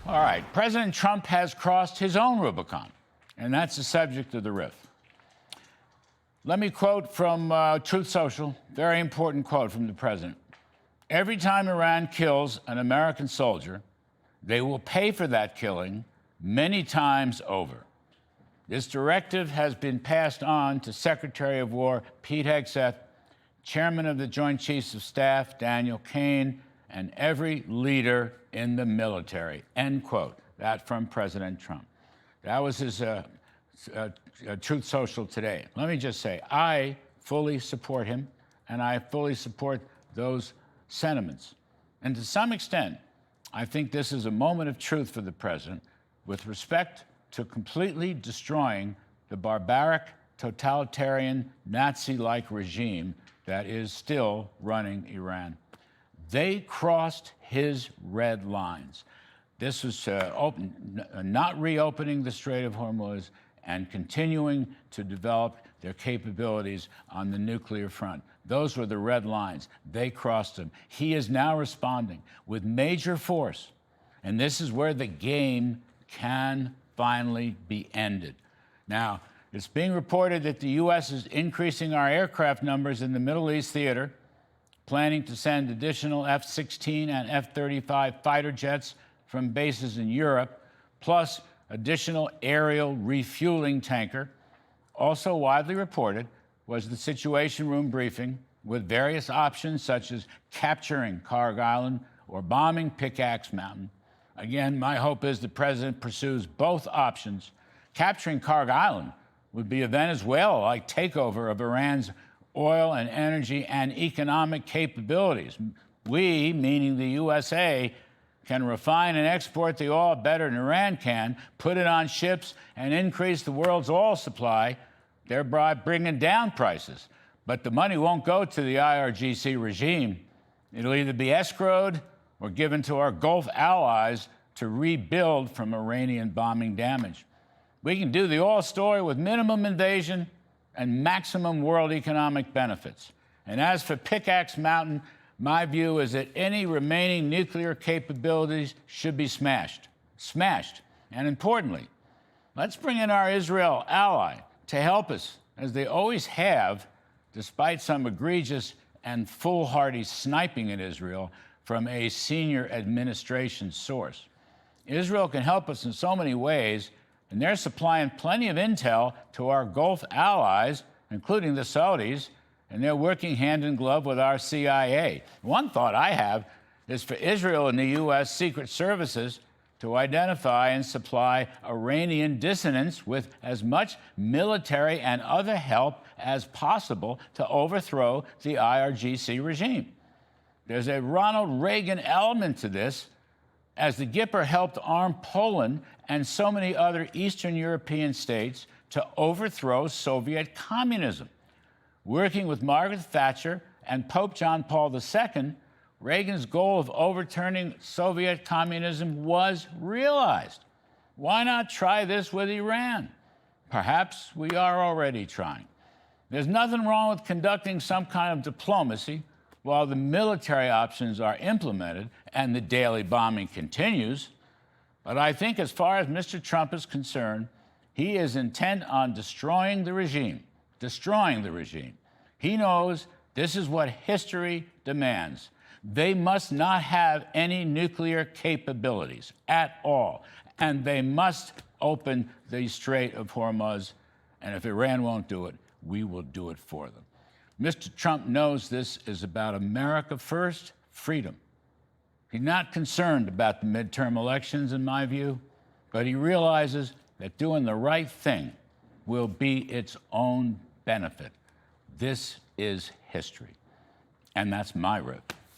All right, President Trump has crossed his own Rubicon, and that's the subject of the riff. Let me quote from Truth Social, very important quote from the president. Every time Iran kills an American soldier, they will pay for that killing many times over. This directive has been passed on to Secretary of War Pete Hegseth, Chairman of the Joint Chiefs of Staff Daniel Kaine, and every leader in the military, end quote. That from President Trump. That was his Truth Social today. Let me just say, I fully support him, and I fully support those sentiments. And to some extent, I think this is a moment of truth for the president with respect to completely destroying the barbaric, totalitarian, Nazi-like regime that is still running Iran. They crossed his red lines. This was not reopening the Strait of Hormuz and continuing to develop their capabilities on the nuclear front. Those were the red lines. They crossed them. He is now responding with major force. And this is where the game can finally be ended. Now, it's being reported that the U.S. is increasing our aircraft numbers in the Middle East theater, planning to send additional F-16 and F-35 fighter jets from bases in Europe, plus additional aerial refueling tanker. Also widely reported was the Situation Room briefing with various options such as capturing Carg Island or bombing Pickaxe Mountain. Again, my hope is the president pursues both options. Capturing Carg Island would be a Venezuela-like takeover of Iran's oil and energy and economic capabilities. We, meaning the USA, can refine and export the oil better than Iran can, put it on ships, and increase the world's oil supply, thereby bringing down prices. But the money won't go to the IRGC regime. It'll either be escrowed or given to our Gulf allies to rebuild from Iranian bombing damage. We can do the oil story with minimum invasion and maximum world economic benefits. And as for Pickaxe Mountain, my view is that any remaining nuclear capabilities should be smashed. And importantly, let's bring in our Israel ally to help us, as they always have, despite some egregious and foolhardy sniping in Israel from a senior administration source. Israel can help us in so many ways, and they're supplying plenty of intel to our Gulf allies, including the Saudis, and they're working hand in glove with our CIA. One thought I have is for Israel and the U.S. Secret Services to identify and supply Iranian dissidents with as much military and other help as possible to overthrow the IRGC regime. There's a Ronald Reagan element to this, as the Gipper helped arm Poland and so many other Eastern European states to overthrow Soviet communism. Working with Margaret Thatcher and Pope John Paul II, Reagan's goal of overturning Soviet communism was realized. Why not try this with Iran? Perhaps we are already trying. There's nothing wrong with conducting some kind of diplomacy while the military options are implemented and the daily bombing continues. But I think as far as Mr. Trump is concerned, he is intent on destroying the regime. He knows this is what history demands. They must not have any nuclear capabilities at all, and they must open the Strait of Hormuz, and if Iran won't do it, we will do it for them. Mr. Trump knows this is about America first, freedom. He's not concerned about the midterm elections, in my view, but he realizes that doing the right thing will be its own benefit. This is history. And that's my rip.